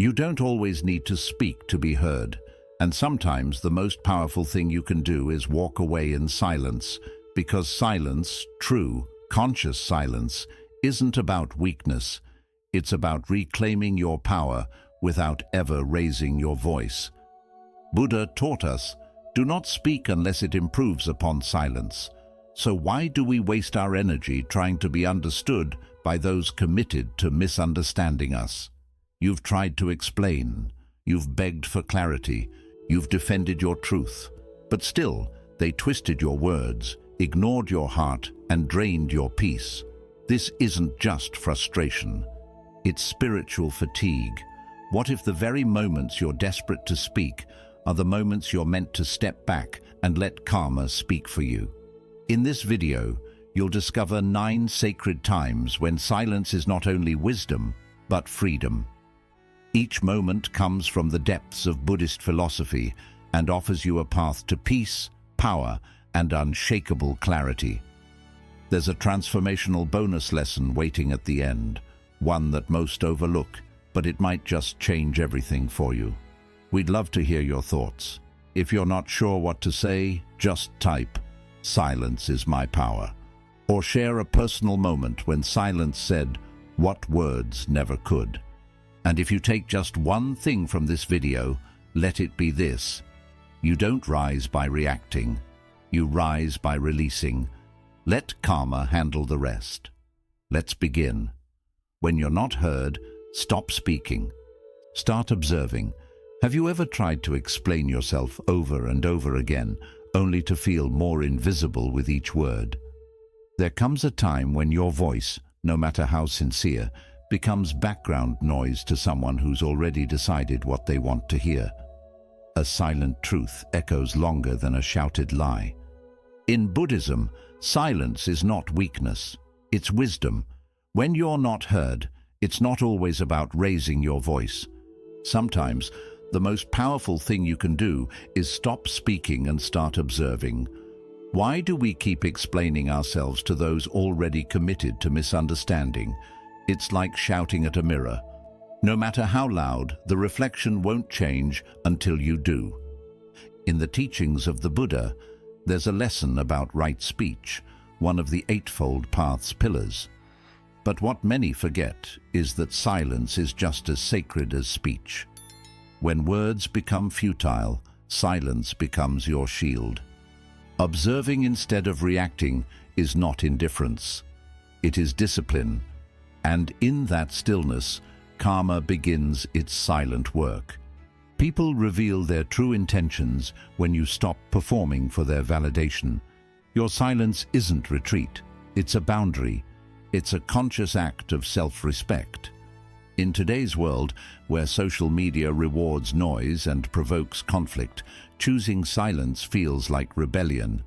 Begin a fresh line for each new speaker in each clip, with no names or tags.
You don't always need to speak to be heard, and sometimes the most powerful thing you can do is walk away in silence, because silence, true, conscious silence, isn't about weakness. It's about reclaiming your power without ever raising your voice. Buddha taught us, do not speak unless it improves upon silence. So why do we waste our energy trying to be understood by those committed to misunderstanding us? You've tried to explain, you've begged for clarity, you've defended your truth, but still they twisted your words, ignored your heart, and drained your peace. This isn't just frustration, it's spiritual fatigue. What if the very moments you're desperate to speak are the moments you're meant to step back and let karma speak for you? In this video, you'll discover 9 sacred times when silence is not only wisdom, but freedom. Each moment comes from the depths of Buddhist philosophy and offers you a path to peace, power, and unshakable clarity. There's a transformational bonus lesson waiting at the end, one that most overlook, but it might just change everything for you. We'd love to hear your thoughts. If you're not sure what to say, just type, "Silence is my power," or share a personal moment when silence said what words never could. And if you take just one thing from this video, let it be this: you don't rise by reacting, you rise by releasing. Let karma handle the rest. Let's begin. When you're not heard, stop speaking. Start observing. Have you ever tried to explain yourself over and over again, only to feel more invisible with each word? There comes a time when your voice, no matter how sincere, becomes background noise to someone who's already decided what they want to hear. A silent truth echoes longer than a shouted lie. In Buddhism, silence is not weakness, it's wisdom. When you're not heard, it's not always about raising your voice. Sometimes, the most powerful thing you can do is stop speaking and start observing. Why do we keep explaining ourselves to those already committed to misunderstanding? It's like shouting at a mirror. No matter how loud, the reflection won't change until you do. In the teachings of the Buddha, there's a lesson about right speech, one of the Eightfold Path's pillars. But what many forget is that silence is just as sacred as speech. When words become futile, silence becomes your shield. Observing instead of reacting is not indifference. It is discipline. And in that stillness, karma begins its silent work. People reveal their true intentions when you stop performing for their validation. Your silence isn't retreat, it's a boundary. It's a conscious act of self-respect. In today's world, where social media rewards noise and provokes conflict, choosing silence feels like rebellion.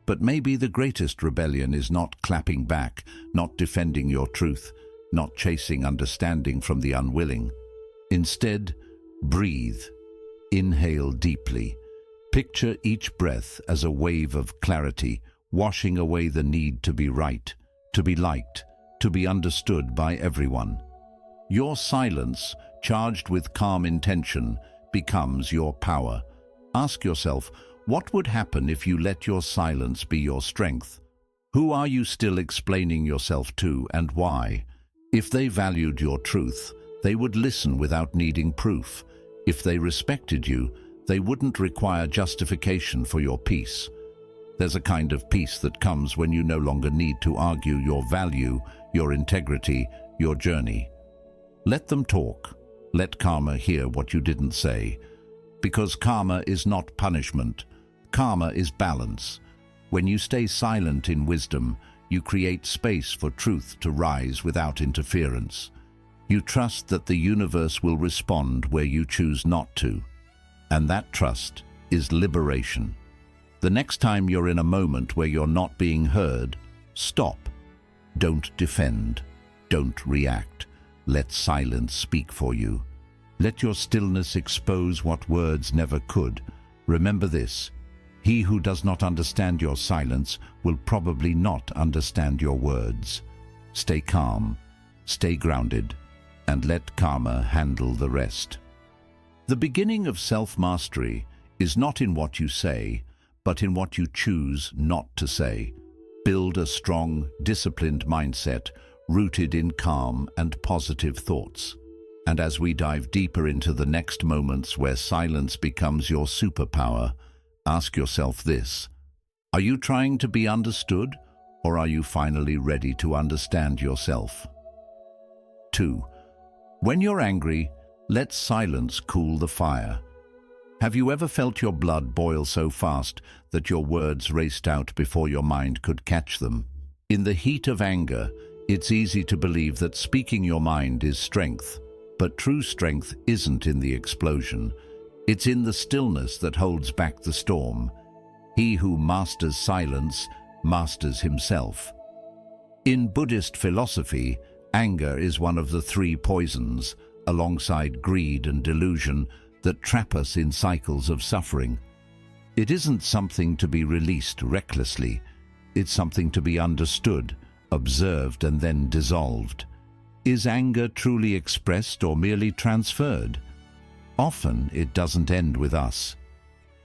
But maybe the greatest rebellion is not clapping back, not defending your truth, not chasing understanding from the unwilling. Instead, breathe. Inhale deeply. Picture each breath as a wave of clarity, washing away the need to be right, to be liked, to be understood by everyone. Your silence, charged with calm intention, becomes your power. Ask yourself, what would happen if you let your silence be your strength? Who are you still explaining yourself to, and why? If they valued your truth, they would listen without needing proof. If they respected you, they wouldn't require justification for your peace. There's a kind of peace that comes when you no longer need to argue your value, your integrity, your journey. Let them talk. Let karma hear what you didn't say. Because karma is not punishment. Karma is balance. When you stay silent in wisdom, you create space for truth to rise without interference. You trust that the universe will respond where you choose not to. And that trust is liberation. The next time you're in a moment where you're not being heard, stop. Don't defend. Don't react. Let silence speak for you. Let your stillness expose what words never could. Remember this: he who does not understand your silence will probably not understand your words. Stay calm, stay grounded, and let karma handle the rest. The beginning of self-mastery is not in what you say, but in what you choose not to say. Build a strong, disciplined mindset rooted in calm and positive thoughts. And as we dive deeper into the next moments where silence becomes your superpower, ask yourself this: are you trying to be understood, or are you finally ready to understand yourself? 2. When you're angry, let silence cool the fire. Have you ever felt your blood boil so fast that your words raced out before your mind could catch them? In the heat of anger, it's easy to believe that speaking your mind is strength, but true strength isn't in the explosion. It's in the stillness that holds back the storm. He who masters silence masters himself. In Buddhist philosophy, anger is one of the 3 poisons, alongside greed and delusion, that trap us in cycles of suffering. It isn't something to be released recklessly. It's something to be understood, observed, and then dissolved. Is anger truly expressed or merely transferred? Often it doesn't end with us.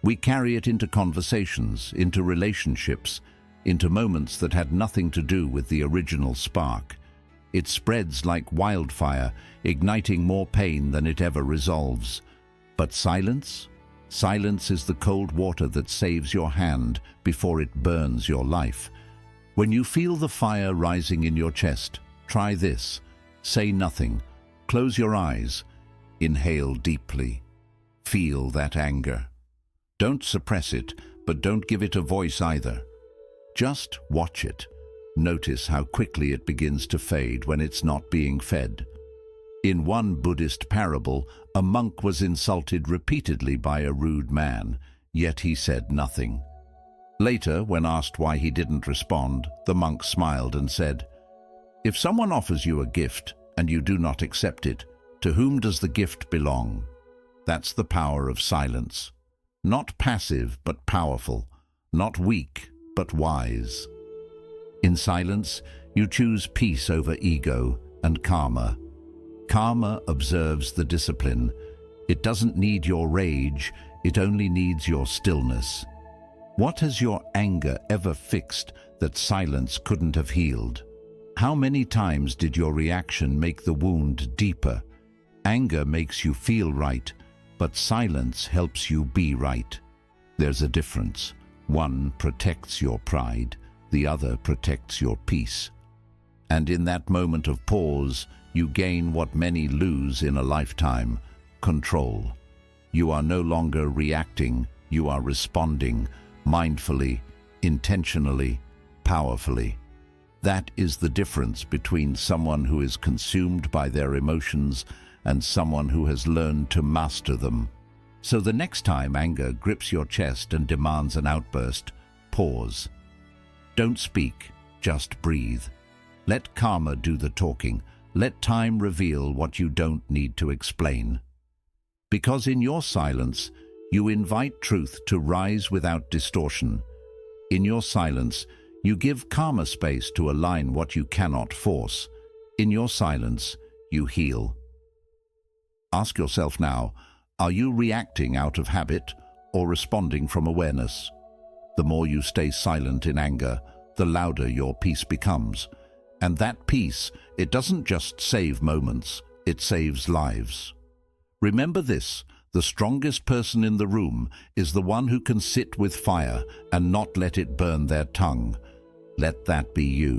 We carry it into conversations, into relationships, into moments that had nothing to do with the original spark. It spreads like wildfire, igniting more pain than it ever resolves. But silence? Silence is the cold water that saves your hand before it burns your life. When you feel the fire rising in your chest, try this. Say nothing. Close your eyes. Inhale deeply. Feel that anger. Don't suppress it, but don't give it a voice either. Just watch it. Notice how quickly it begins to fade when it's not being fed. In one Buddhist parable, a monk was insulted repeatedly by a rude man, yet he said nothing. Later, when asked why he didn't respond, the monk smiled and said, "If someone offers you a gift and you do not accept it, to whom does the gift belong?" That's the power of silence. Not passive, but powerful. Not weak, but wise. In silence, you choose peace over ego and karma. Karma observes the discipline. It doesn't need your rage, it only needs your stillness. What has your anger ever fixed that silence couldn't have healed? How many times did your reaction make the wound deeper? Anger makes you feel right, but silence helps you be right. There's a difference. One protects your pride, the other protects your peace. And in that moment of pause, you gain what many lose in a lifetime: control. You are no longer reacting, you are responding, mindfully, intentionally, powerfully. That is the difference between someone who is consumed by their emotions and someone who has learned to master them. So the next time anger grips your chest and demands an outburst, pause. Don't speak, just breathe. Let karma do the talking. Let time reveal what you don't need to explain. Because in your silence, you invite truth to rise without distortion. In your silence, you give karma space to align what you cannot force. In your silence, you heal. Ask yourself now, are you reacting out of habit or responding from awareness? The more you stay silent in anger, the louder your peace becomes. And that peace, it doesn't just save moments, it saves lives. Remember this: the strongest person in the room is the one who can sit with fire and not let it burn their tongue. Let that be you.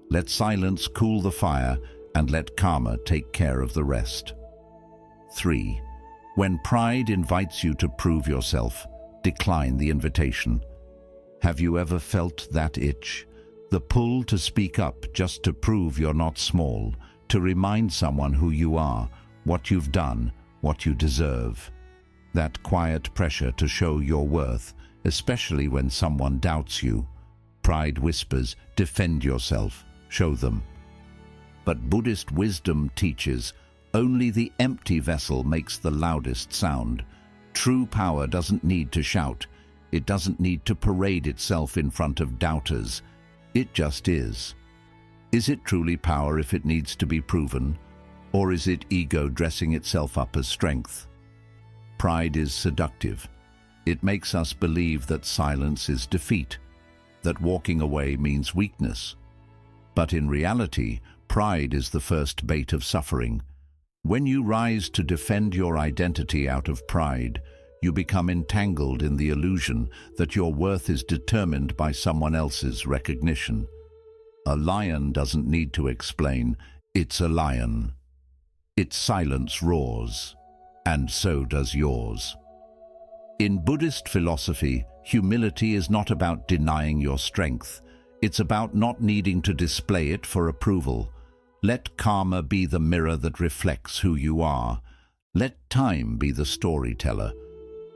Let silence cool the fire and let karma take care of the rest. 3. When pride invites you to prove yourself, decline the invitation. Have you ever felt that itch? The pull to speak up just to prove you're not small, to remind someone who you are, what you've done, what you deserve. That quiet pressure to show your worth, especially when someone doubts you. Pride whispers, defend yourself, show them. But Buddhist wisdom teaches, only the empty vessel makes the loudest sound. True power doesn't need to shout. It doesn't need to parade itself in front of doubters. It just is. Is it truly power if it needs to be proven? Or is it ego dressing itself up as strength? Pride is seductive. It makes us believe that silence is defeat, that walking away means weakness. But in reality, pride is the first bait of suffering. When you rise to defend your identity out of pride, you become entangled in the illusion that your worth is determined by someone else's recognition. A lion doesn't need to explain, it's a lion. Its silence roars, and so does yours. In Buddhist philosophy, humility is not about denying your strength. It's about not needing to display it for approval. Let karma be the mirror that reflects who you are. Let time be the storyteller.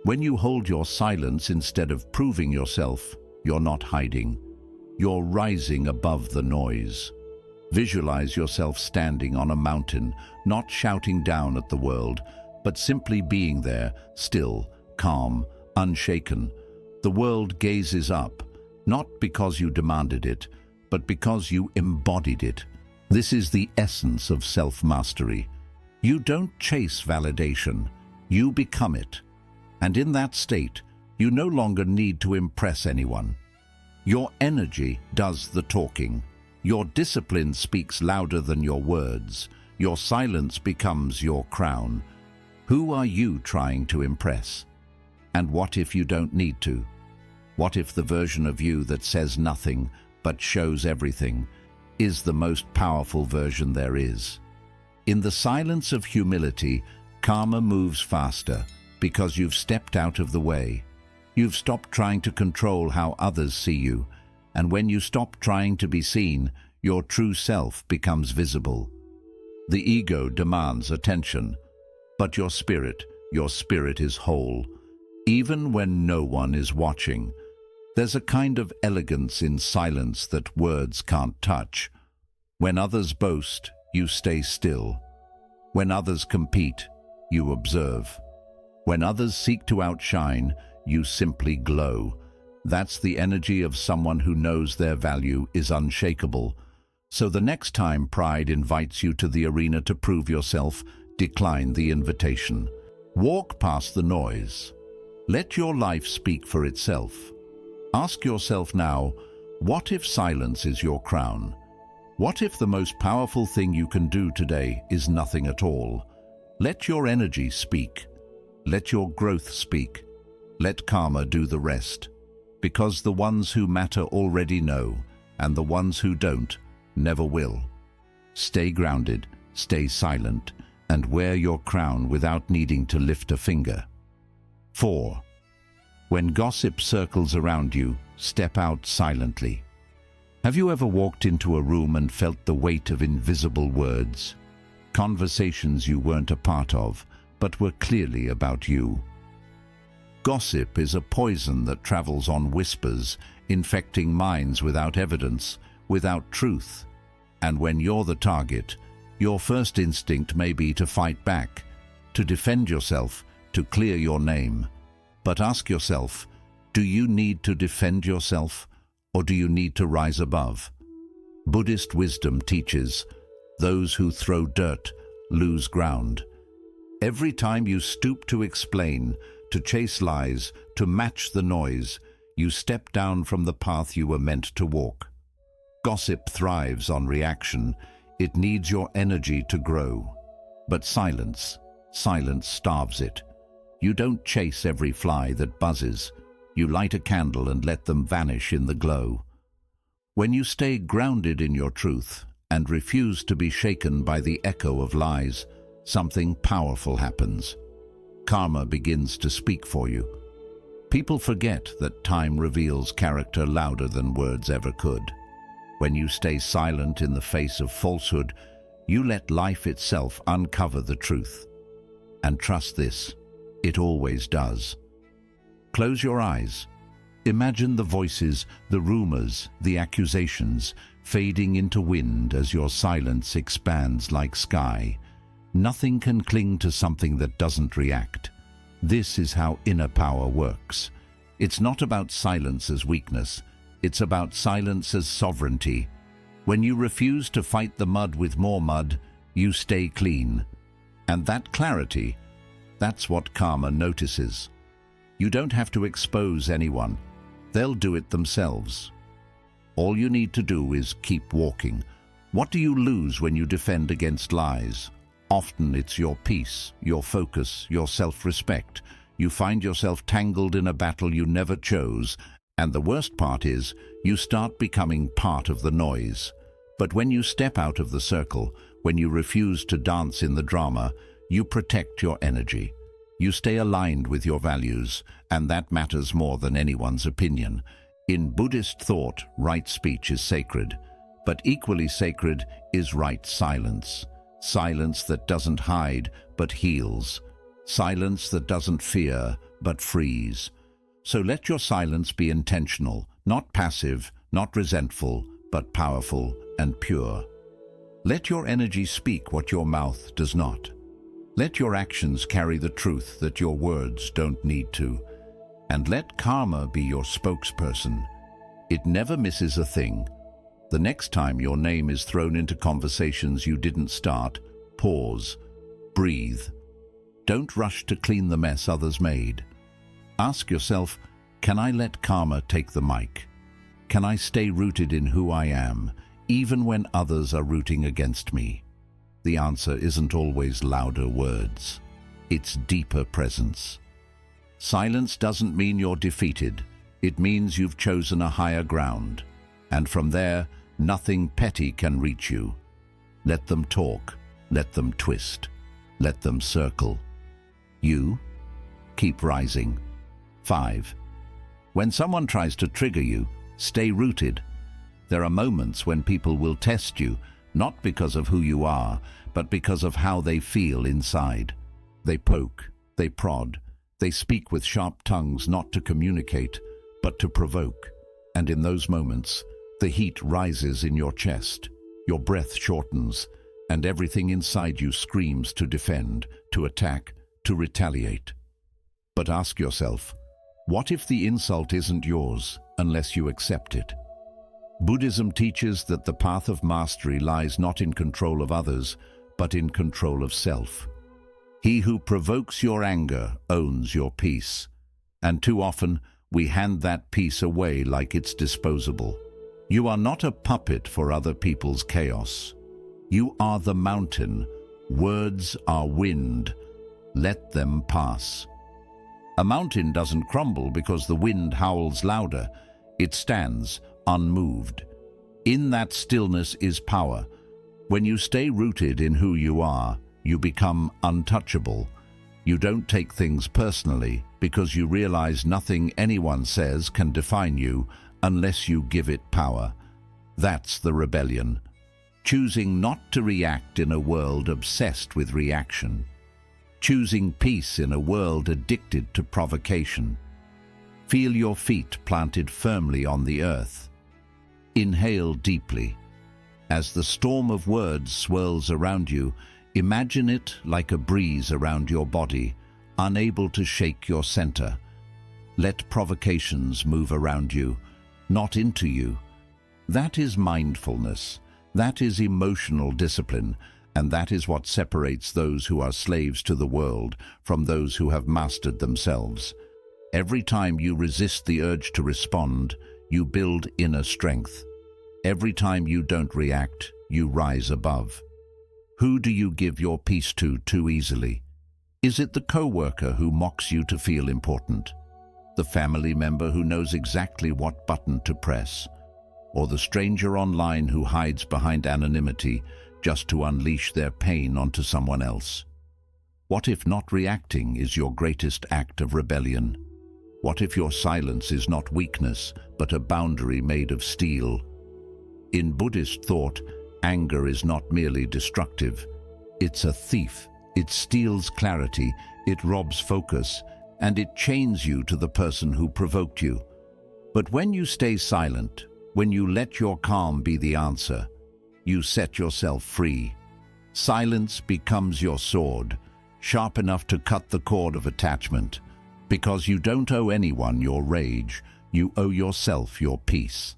When you hold your silence instead of proving yourself, you're not hiding. You're rising above the noise. Visualize yourself standing on a mountain, not shouting down at the world, but simply being there, still, calm, unshaken. The world gazes up, not because you demanded it, but because you embodied it. This is the essence of self-mastery. You don't chase validation, you become it. And in that state, you no longer need to impress anyone. Your energy does the talking. Your discipline speaks louder than your words. Your silence becomes your crown. Who are you trying to impress? And what if you don't need to? What if the version of you that says nothing but shows everything is the most powerful version there is? In the silence of humility, karma moves faster because you've stepped out of the way. You've stopped trying to control how others see you, and when you stop trying to be seen, your true self becomes visible. The ego demands attention, but your spirit is whole. Even when no one is watching, there's a kind of elegance in silence that words can't touch. When others boast, you stay still. When others compete, you observe. When others seek to outshine, you simply glow. That's the energy of someone who knows their value is unshakable. So the next time pride invites you to the arena to prove yourself, decline the invitation. Walk past the noise. Let your life speak for itself. Ask yourself now, what if silence is your crown? What if the most powerful thing you can do today is nothing at all? Let your energy speak. Let your growth speak. Let karma do the rest. Because the ones who matter already know, and the ones who don't never will. Stay grounded, stay silent, and wear your crown without needing to lift a finger. 4. When gossip circles around you, step out silently. Have you ever walked into a room and felt the weight of invisible words? Conversations you weren't a part of, but were clearly about you. Gossip is a poison that travels on whispers, infecting minds without evidence, without truth. And when you're the target, your first instinct may be to fight back, to defend yourself, to clear your name. But ask yourself, do you need to defend yourself, or do you need to rise above? Buddhist wisdom teaches, those who throw dirt lose ground. Every time you stoop to explain, to chase lies, to match the noise, you step down from the path you were meant to walk. Gossip thrives on reaction. It needs your energy to grow. But silence starves it. You don't chase every fly that buzzes. You light a candle and let them vanish in the glow. When you stay grounded in your truth and refuse to be shaken by the echo of lies, something powerful happens. Karma begins to speak for you. People forget that time reveals character louder than words ever could. When you stay silent in the face of falsehood, you let life itself uncover the truth. And trust this, it always does. Close your eyes. Imagine the voices, the rumors, the accusations fading into wind as your silence expands like sky. Nothing can cling to something that doesn't react. This is how inner power works. It's not about silence as weakness. It's about silence as sovereignty. When you refuse to fight the mud with more mud, You stay clean. And that clarity, that's what karma notices. You don't have to expose anyone. They'll do it themselves. All you need to do is keep walking. What do you lose when you defend against lies? Often it's your peace, your focus, your self-respect. You find yourself tangled in a battle you never chose, and the worst part is, you start becoming part of the noise. But when you step out of the circle, when you refuse to dance in the drama, you protect your energy. You stay aligned with your values, and that matters more than anyone's opinion. In Buddhist thought, right speech is sacred, but equally sacred is right silence. Silence that doesn't hide, but heals. Silence that doesn't fear, but frees. So let your silence be intentional, not passive, not resentful, but powerful and pure. Let your energy speak what your mouth does not. Let your actions carry the truth that your words don't need to. And let karma be your spokesperson. It never misses a thing. The next time your name is thrown into conversations you didn't start, pause, breathe. Don't rush to clean the mess others made. Ask yourself, can I let karma take the mic? Can I stay rooted in who I am, even when others are rooting against me? The answer isn't always louder words. It's deeper presence. Silence doesn't mean you're defeated. It means you've chosen a higher ground. And from there, nothing petty can reach you. Let them talk. Let them twist. Let them circle. You keep rising. 5. When someone tries to trigger you, stay rooted. There are moments when people will test you, not because of who you are, but because of how they feel inside. They poke, they prod, they speak with sharp tongues not to communicate, but to provoke. And in those moments, the heat rises in your chest, your breath shortens, and everything inside you screams to defend, to attack, to retaliate. But ask yourself, what if the insult isn't yours unless you accept it? Buddhism teaches that the path of mastery lies not in control of others, but in control of self. He who provokes your anger owns your peace, and too often we hand that peace away like it's disposable. You are not a puppet for other people's chaos. You are the mountain. Words are wind. Let them pass. A mountain doesn't crumble because the wind howls louder. It stands unmoved. In that stillness is power. When you stay rooted in who you are, you become untouchable. You don't take things personally because you realize nothing anyone says can define you unless you give it power. That's the rebellion. Choosing not to react in a world obsessed with reaction. Choosing peace in a world addicted to provocation. Feel your feet planted firmly on the earth. Inhale deeply. As the storm of words swirls around you, imagine it like a breeze around your body, unable to shake your center. Let provocations move around you, not into you. That is mindfulness. That is emotional discipline, and that is what separates those who are slaves to the world from those who have mastered themselves. Every time you resist the urge to respond, you build inner strength. Every time you don't react, you rise above. Who do you give your peace to too easily? Is it the coworker who mocks you to feel important? The family member who knows exactly what button to press? Or the stranger online who hides behind anonymity just to unleash their pain onto someone else? What if not reacting is your greatest act of rebellion? What if your silence is not weakness, but a boundary made of steel? In Buddhist thought, anger is not merely destructive. It's a thief. It steals clarity, it robs focus, and it chains you to the person who provoked you. But when you stay silent, when you let your calm be the answer, you set yourself free. Silence becomes your sword, sharp enough to cut the cord of attachment. Because you don't owe anyone your rage, you owe yourself your peace.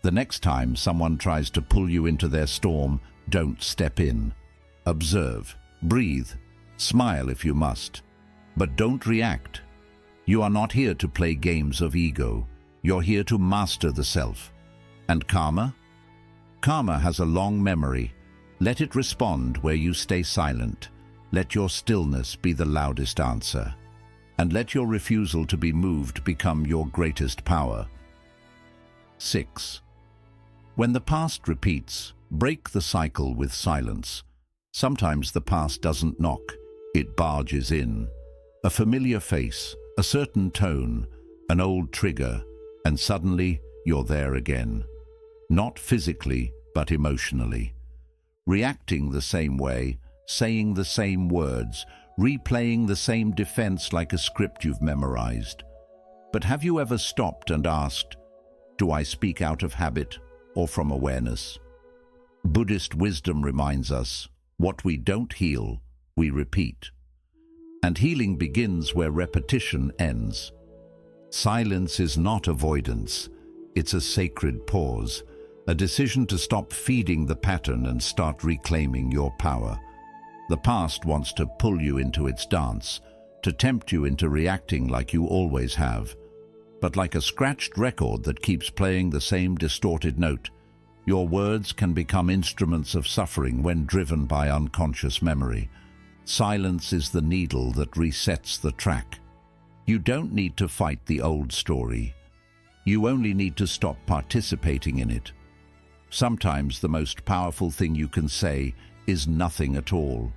The next time someone tries to pull you into their storm, don't step in. Observe, breathe, smile if you must, but don't react. You are not here to play games of ego. You're here to master the self. And karma? Karma has a long memory. Let it respond where you stay silent. Let your stillness be the loudest answer. And let your refusal to be moved become your greatest power. 6. When the past repeats, break the cycle with silence. Sometimes the past doesn't knock, it barges in. A familiar face, a certain tone, an old trigger, and suddenly you're there again. Not physically, but emotionally. Reacting the same way, saying the same words, replaying the same defense like a script you've memorized. But have you ever stopped and asked, do I speak out of habit or from awareness? Buddhist wisdom reminds us, what we don't heal, we repeat. And healing begins where repetition ends. Silence is not avoidance. It's a sacred pause, a decision to stop feeding the pattern and start reclaiming your power. The past wants to pull you into its dance, to tempt you into reacting like you always have. But like a scratched record that keeps playing the same distorted note, your words can become instruments of suffering when driven by unconscious memory. Silence is the needle that resets the track. You don't need to fight the old story. You only need to stop participating in it. Sometimes the most powerful thing you can say is nothing at all.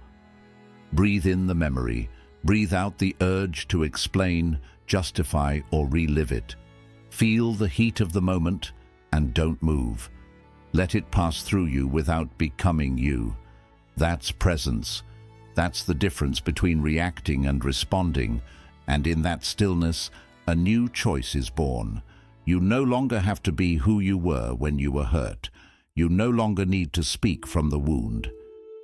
Breathe in the memory, breathe out the urge to explain, justify, or relive it. Feel the heat of the moment and don't move. Let it pass through you without becoming you. That's presence. That's the difference between reacting and responding, and in that stillness, a new choice is born. You no longer have to be who you were when you were hurt. You no longer need to speak from the wound.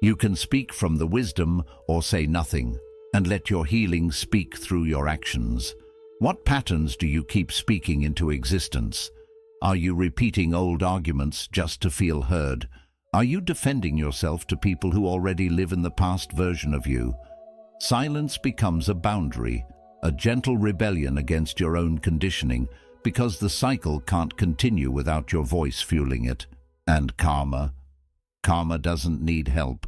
You can speak from the wisdom or say nothing, and let your healing speak through your actions. What patterns do you keep speaking into existence? Are you repeating old arguments just to feel heard? Are you defending yourself to people who already live in the past version of you? Silence becomes a boundary, a gentle rebellion against your own conditioning, because the cycle can't continue without your voice fueling it. And karma? Karma doesn't need help.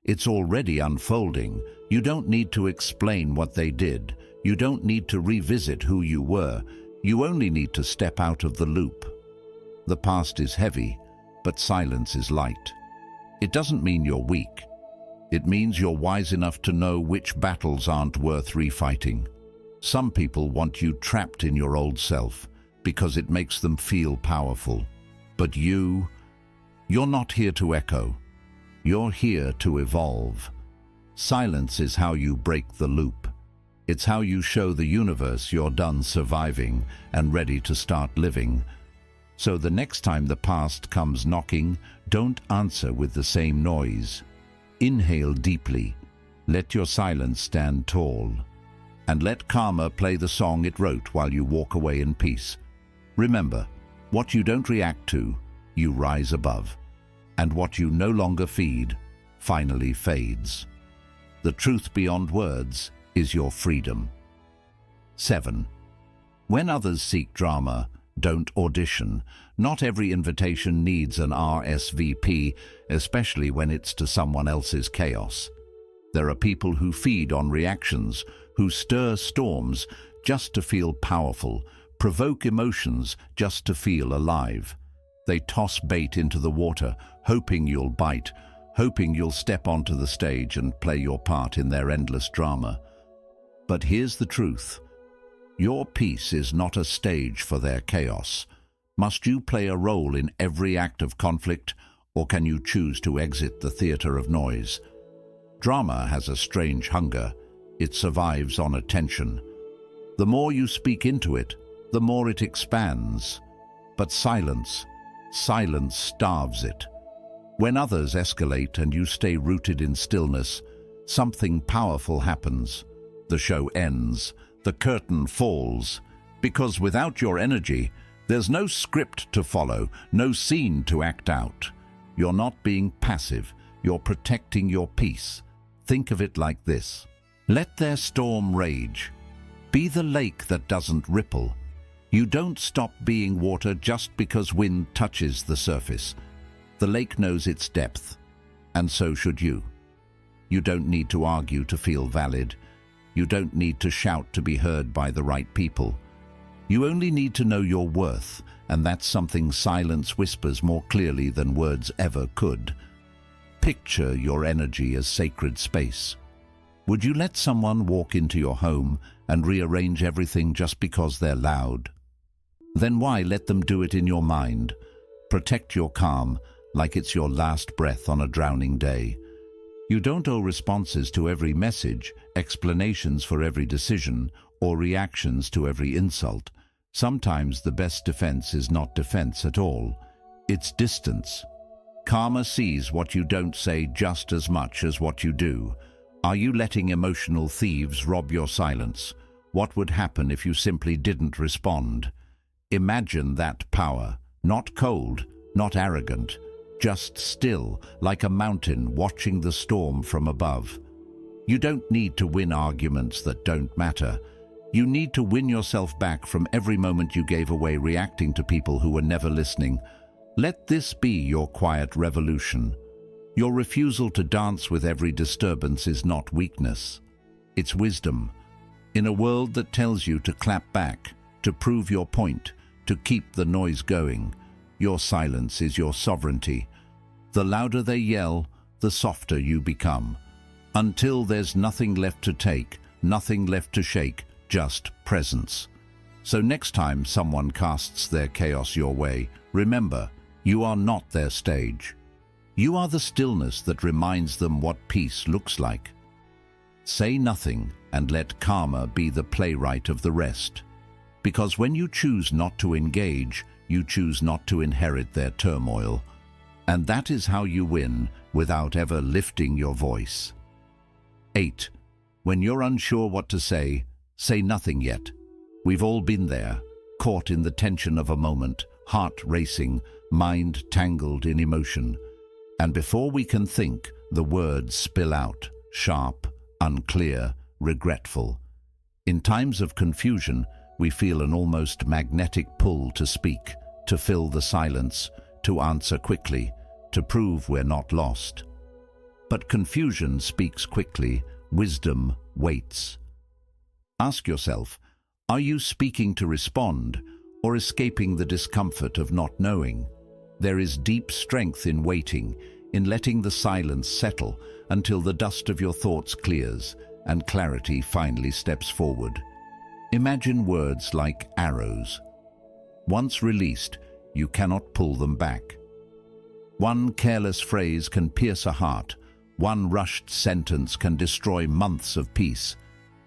It's already unfolding. You don't need to explain what they did. You don't need to revisit who you were. You only need to step out of the loop. The past is heavy, but silence is light. It doesn't mean you're weak. It means you're wise enough to know which battles aren't worth refighting. Some people want you trapped in your old self because it makes them feel powerful. But you're not here to echo. You're here to evolve. Silence is how you break the loop. It's how you show the universe you're done surviving and ready to start living. So the next time the past comes knocking, don't answer with the same noise. Inhale deeply. Let your silence stand tall. And let karma play the song it wrote while you walk away in peace. Remember, what you don't react to, you rise above. And what you no longer feed, finally fades. The truth beyond words is your freedom. 7. When others seek drama, don't audition. Not every invitation needs an RSVP, especially when it's to someone else's chaos. There are people who feed on reactions, who stir storms just to feel powerful, provoke emotions just to feel alive. They toss bait into the water, hoping you'll bite, hoping you'll step onto the stage and play your part in their endless drama. But here's the truth. Your peace is not a stage for their chaos. Must you play a role in every act of conflict, or can you choose to exit the theater of noise? Drama has a strange hunger. It survives on attention. The more you speak into it, the more it expands. But silence starves it. When others escalate and you stay rooted in stillness, something powerful happens. The show ends. The curtain falls. Because without your energy, there's no script to follow, no scene to act out. You're not being passive. you're protecting your peace. Think of it like this. Let their storm rage. Be the lake that doesn't ripple. You don't stop being water just because wind touches the surface. The lake knows its depth, and so should you. You don't need to argue to feel valid. You don't need to shout to be heard by the right people. You only need to know your worth, and that's something silence whispers more clearly than words ever could. Picture your energy as sacred space. Would you let someone walk into your home and rearrange everything just because they're loud? Then why let them do it in your mind? Protect your calm like it's your last breath on a drowning day. You don't owe responses to every message, explanations for every decision, or reactions to every insult. Sometimes the best defense is not defense at all. It's distance. Karma sees what you don't say just as much as what you do. Are you letting emotional thieves rob your silence? What would happen if you simply didn't respond? Imagine that power, not cold, not arrogant, just still, like a mountain watching the storm from above. You don't need to win arguments that don't matter. You need to win yourself back from every moment you gave away reacting to people who were never listening. Let this be your quiet revolution. Your refusal to dance with every disturbance is not weakness. It's wisdom. In a world that tells you to clap back, to prove your point, to keep the noise going, your silence is your sovereignty. The louder they yell, the softer you become. Until there's nothing left to take, nothing left to shake, just presence. So next time someone casts their chaos your way, remember, you are not their stage. You are the stillness that reminds them what peace looks like. Say nothing and let karma be the playwright of the rest. Because when you choose not to engage, you choose not to inherit their turmoil. And that is how you win without ever lifting your voice. 8. When you're unsure what to say nothing yet. We've all been there, caught in the tension of a moment, heart racing, mind tangled in emotion. And before we can think, the words spill out, sharp, unclear, regretful. In times of confusion, we feel an almost magnetic pull to speak, to fill the silence, to answer quickly, to prove we're not lost. But confusion speaks quickly, wisdom waits. Ask yourself, are you speaking to respond or escaping the discomfort of not knowing? There is deep strength in waiting, in letting the silence settle until the dust of your thoughts clears and clarity finally steps forward. Imagine words like arrows. Once released, you cannot pull them back. One careless phrase can pierce a heart. One rushed sentence can destroy months of peace.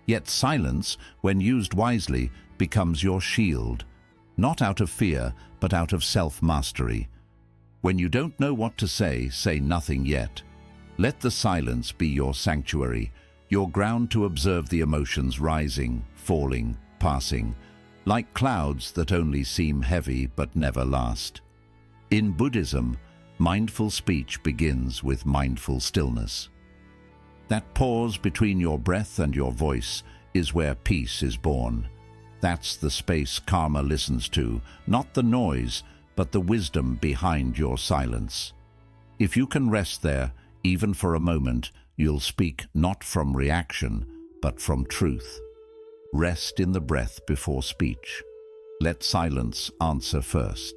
Yet silence, when used wisely, becomes your shield, not out of fear, but out of self-mastery. When you don't know what to say nothing yet. Let the silence be your sanctuary, your ground to observe the emotions rising, falling, passing, like clouds that only seem heavy but never last. In Buddhism, mindful speech begins with mindful stillness. That pause between your breath and your voice is where peace is born. That's the space karma listens to, not the noise, but the wisdom behind your silence. If you can rest there, even for a moment, you'll speak not from reaction, but from truth. Rest in the breath before speech. Let silence answer first.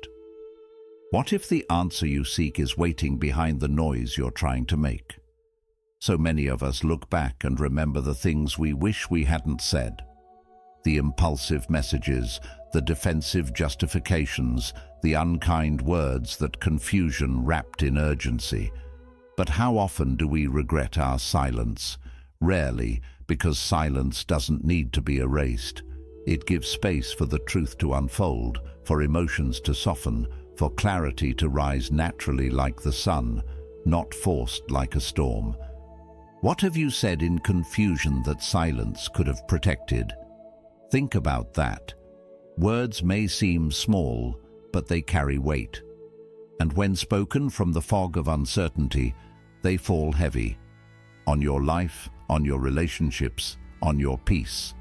What if the answer you seek is waiting behind the noise you're trying to make? So many of us look back and remember the things we wish we hadn't said. The impulsive messages, the defensive justifications, the unkind words that confusion wrapped in urgency. But how often do we regret our silence? Rarely, because silence doesn't need to be erased. It gives space for the truth to unfold, for emotions to soften, for clarity to rise naturally like the sun, not forced like a storm. What have you said in confusion that silence could have protected? Think about that. Words may seem small, but they carry weight. And when spoken from the fog of uncertainty, they fall heavy. On your life, on your relationships, on your peace.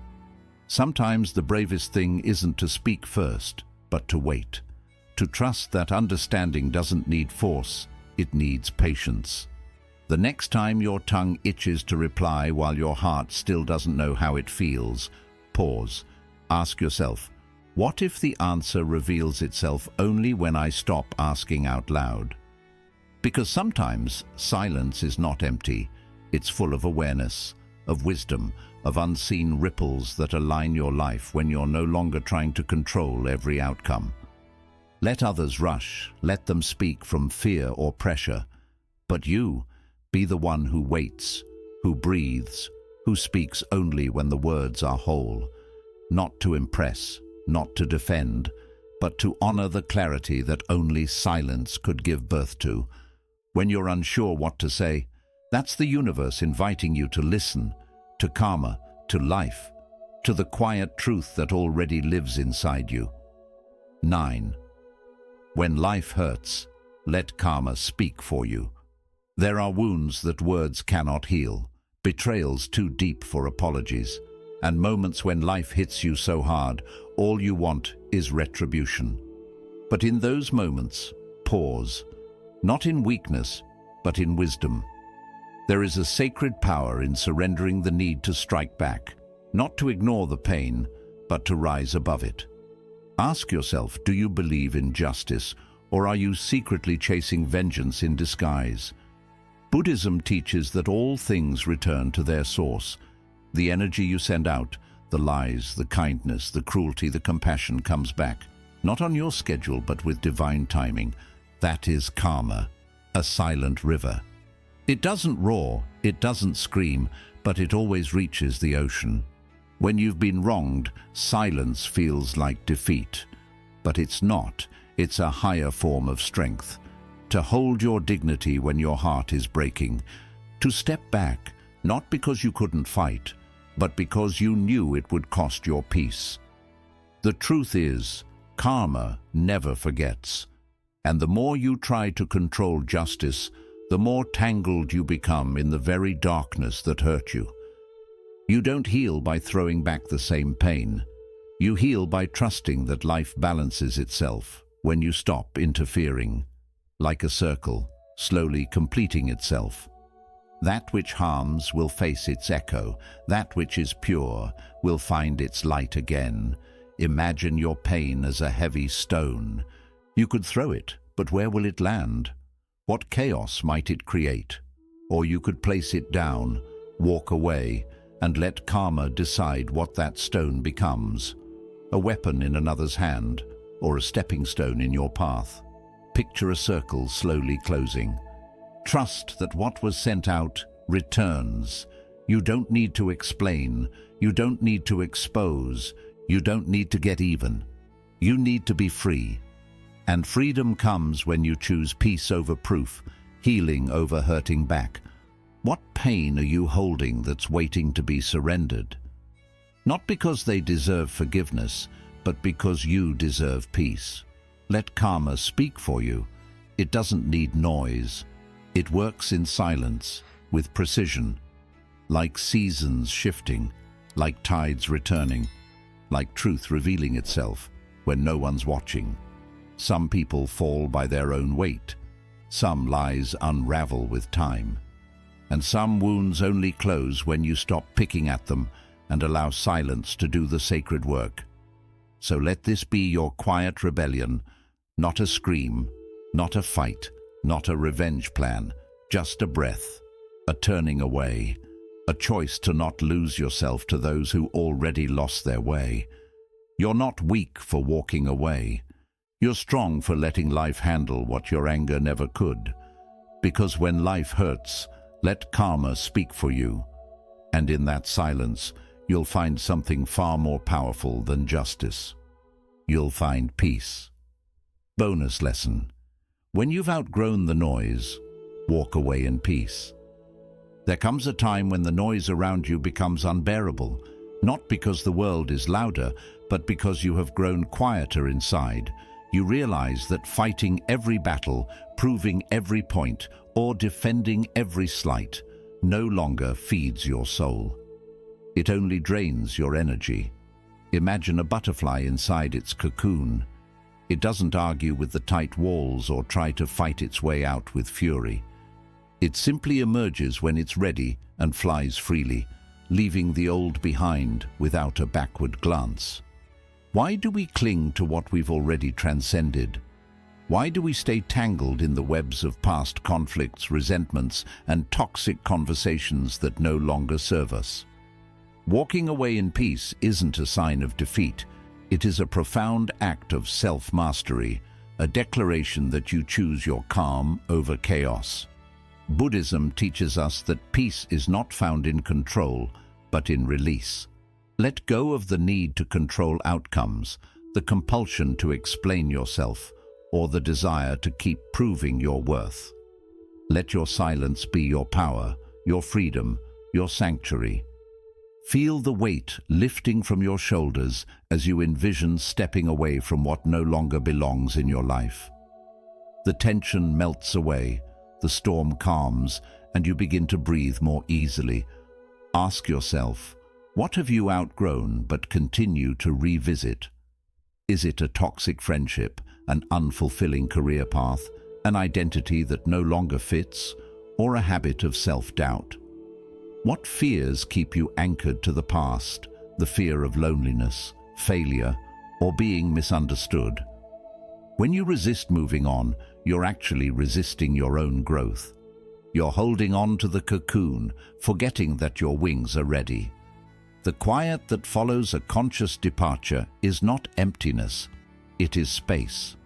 Sometimes the bravest thing isn't to speak first, but to wait. To trust that understanding doesn't need force, it needs patience. The next time your tongue itches to reply while your heart still doesn't know how it feels, pause. Ask yourself, what if the answer reveals itself only when I stop asking out loud? Because sometimes silence is not empty, it's full of awareness, of wisdom, of unseen ripples that align your life when you're no longer trying to control every outcome. Let others rush, let them speak from fear or pressure, but you, be the one who waits, who breathes, who speaks only when the words are whole, not to impress, not to defend, but to honor the clarity that only silence could give birth to. When you're unsure what to say, that's the universe inviting you to listen, to karma, to life, to the quiet truth that already lives inside you. 9. When life hurts, let karma speak for you. There are wounds that words cannot heal, betrayals too deep for apologies, and moments when life hits you so hard, all you want is retribution. But in those moments, pause, not in weakness, but in wisdom. There is a sacred power in surrendering the need to strike back, not to ignore the pain, but to rise above it. Ask yourself, do you believe in justice, or are you secretly chasing vengeance in disguise? Buddhism teaches that all things return to their source. The energy you send out, the lies, the kindness, the cruelty, the compassion comes back, not on your schedule, but with divine timing. That is karma, a silent river. It doesn't roar, it doesn't scream, but it always reaches the ocean. When you've been wronged, silence feels like defeat. But it's not, it's a higher form of strength. To hold your dignity when your heart is breaking. To step back, not because you couldn't fight, but because you knew it would cost your peace. The truth is, karma never forgets. And the more you try to control justice, the more tangled you become in the very darkness that hurt you. You don't heal by throwing back the same pain. You heal by trusting that life balances itself when you stop interfering. Like a circle, slowly completing itself. That which harms will face its echo. That which is pure will find its light again. Imagine your pain as a heavy stone. You could throw it, but where will it land? What chaos might it create? Or you could place it down, walk away, and let karma decide what that stone becomes. A weapon in another's hand, or a stepping stone in your path. Picture a circle slowly closing. Trust that what was sent out returns. You don't need to explain. You don't need to expose. You don't need to get even. You need to be free. And freedom comes when you choose peace over proof, healing over hurting back. What pain are you holding that's waiting to be surrendered? Not because they deserve forgiveness, but because you deserve peace. Let karma speak for you. It doesn't need noise. It works in silence, with precision, like seasons shifting, like tides returning, like truth revealing itself when no one's watching. Some people fall by their own weight. Some lies unravel with time. And some wounds only close when you stop picking at them and allow silence to do the sacred work. So let this be your quiet rebellion, not a scream, not a fight, not a revenge plan, just a breath, a turning away, a choice to not lose yourself to those who already lost their way. You're not weak for walking away. You're strong for letting life handle what your anger never could. Because when life hurts, let karma speak for you. And in that silence, you'll find something far more powerful than justice. You'll find peace. Bonus lesson. When you've outgrown the noise, walk away in peace. There comes a time when the noise around you becomes unbearable, not because the world is louder, but because you have grown quieter inside. You realize that fighting every battle, proving every point, or defending every slight no longer feeds your soul. It only drains your energy. Imagine a butterfly inside its cocoon. It doesn't argue with the tight walls or try to fight its way out with fury. It simply emerges when it's ready and flies freely, leaving the old behind without a backward glance. Why do we cling to what we've already transcended? Why do we stay tangled in the webs of past conflicts, resentments, and toxic conversations that no longer serve us? Walking away in peace isn't a sign of defeat. It is a profound act of self-mastery, a declaration that you choose your calm over chaos. Buddhism teaches us that peace is not found in control, but in release. Let go of the need to control outcomes, the compulsion to explain yourself, or the desire to keep proving your worth. Let your silence be your power, your freedom, your sanctuary. Feel the weight lifting from your shoulders as you envision stepping away from what no longer belongs in your life. The tension melts away, the storm calms, and you begin to breathe more easily. Ask yourself, what have you outgrown but continue to revisit? Is it a toxic friendship, an unfulfilling career path, an identity that no longer fits, or a habit of self-doubt? What fears keep you anchored to the past, the fear of loneliness, failure, or being misunderstood? When you resist moving on, you're actually resisting your own growth. You're holding on to the cocoon, forgetting that your wings are ready. The quiet that follows a conscious departure is not emptiness, it is space.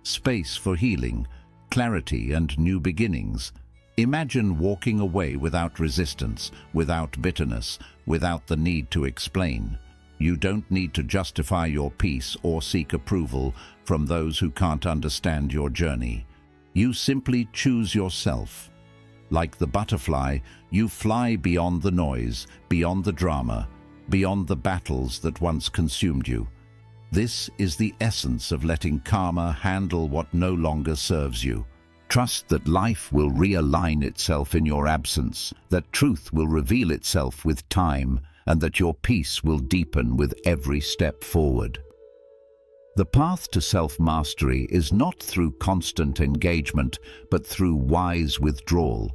Space for healing, clarity, and new beginnings. Imagine walking away without resistance, without bitterness, without the need to explain. You don't need to justify your peace or seek approval from those who can't understand your journey. You simply choose yourself. Like the butterfly, you fly beyond the noise, beyond the drama, beyond the battles that once consumed you. This is the essence of letting karma handle what no longer serves you. Trust that life will realign itself in your absence, that truth will reveal itself with time, and that your peace will deepen with every step forward. The path to self-mastery is not through constant engagement, but through wise withdrawal.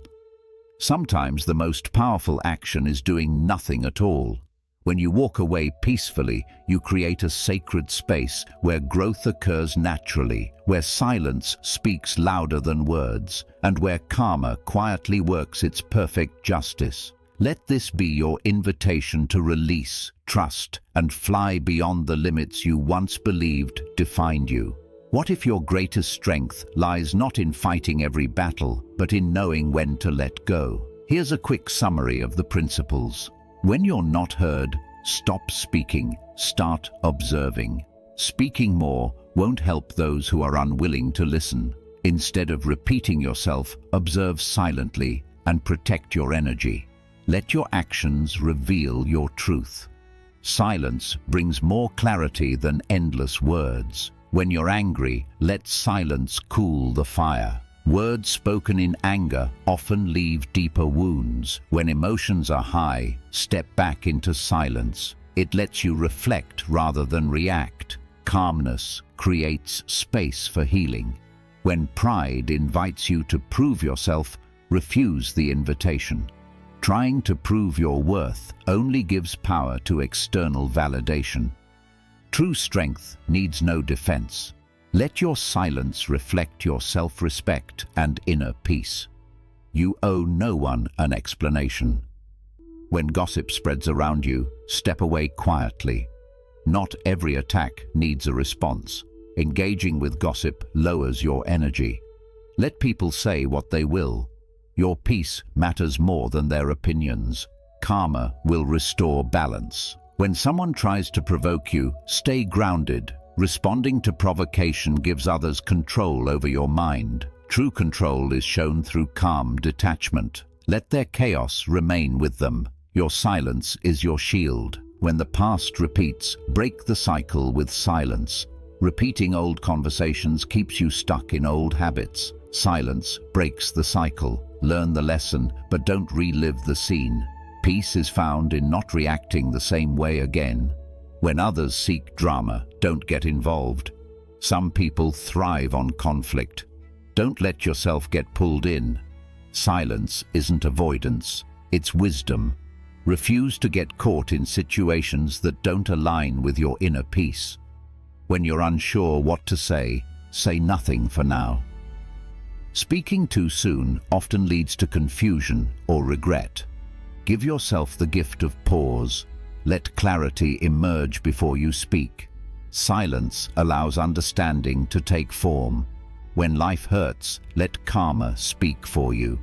Sometimes the most powerful action is doing nothing at all. When you walk away peacefully, you create a sacred space where growth occurs naturally, where silence speaks louder than words, and where karma quietly works its perfect justice. Let this be your invitation to release, trust, and fly beyond the limits you once believed defined you. What if your greatest strength lies not in fighting every battle, but in knowing when to let go? Here's a quick summary of the principles. When you're not heard, stop speaking, start observing. Speaking more won't help those who are unwilling to listen. Instead of repeating yourself, observe silently and protect your energy. Let your actions reveal your truth. Silence brings more clarity than endless words. When you're angry, let silence cool the fire. Words spoken in anger often leave deeper wounds. When emotions are high, step back into silence. It lets you reflect rather than react. Calmness creates space for healing. When pride invites you to prove yourself, refuse the invitation. Trying to prove your worth only gives power to external validation. True strength needs no defense. Let your silence reflect your self-respect and inner peace. You owe no one an explanation. When gossip spreads around you, step away quietly. Not every attack needs a response. Engaging with gossip lowers your energy. Let people say what they will. Your peace matters more than their opinions. Karma will restore balance. When someone tries to provoke you, stay grounded. Responding to provocation gives others control over your mind. True control is shown through calm detachment. Let their chaos remain with them. Your silence is your shield. When the past repeats, break the cycle with silence. Repeating old conversations keeps you stuck in old habits. Silence breaks the cycle. Learn the lesson, but don't relive the scene. Peace is found in not reacting the same way again. When others seek drama, don't get involved. Some people thrive on conflict. Don't let yourself get pulled in. Silence isn't avoidance, it's wisdom. Refuse to get caught in situations that don't align with your inner peace. When you're unsure what to say nothing for now. Speaking too soon often leads to confusion or regret. Give yourself the gift of pause. Let clarity emerge before you speak. Silence allows understanding to take form. When life hurts, let karma speak for you.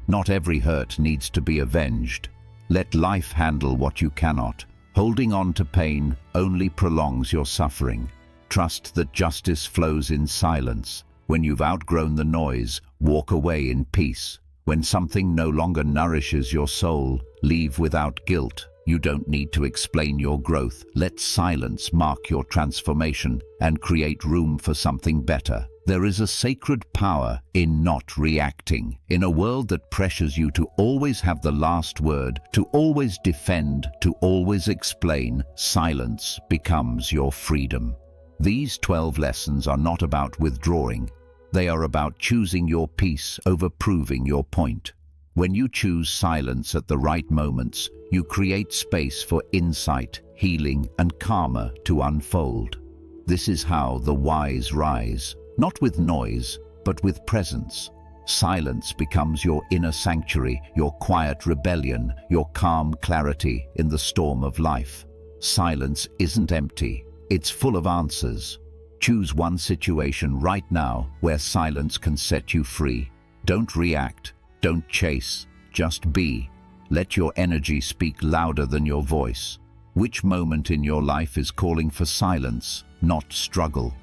Not every hurt needs to be avenged. Let life handle what you cannot. Holding on to pain only prolongs your suffering. Trust that justice flows in silence. When you've outgrown the noise, walk away in peace. When something no longer nourishes your soul, leave without guilt. You don't need to explain your growth. Let silence mark your transformation and create room for something better. There is a sacred power in not reacting. In a world that pressures you to always have the last word, to always defend, to always explain, silence becomes your freedom. These 12 lessons are not about withdrawing. They are about choosing your peace over proving your point. When you choose silence at the right moments, you create space for insight, healing, and karma to unfold. This is how the wise rise, not with noise, but with presence. Silence becomes your inner sanctuary, your quiet rebellion, your calm clarity in the storm of life. Silence isn't empty. It's full of answers. Choose one situation right now where silence can set you free. Don't react, don't chase, just be. Let your energy speak louder than your voice. Which moment in your life is calling for silence, not struggle?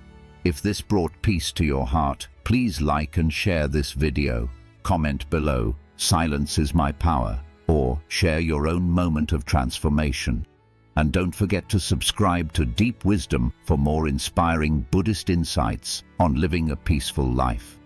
If this brought peace to your heart, please like and share this video. Comment below, "Silence is my power," or share your own moment of transformation. And don't forget to subscribe to Deep Wisdom for more inspiring Buddhist insights on living a peaceful life.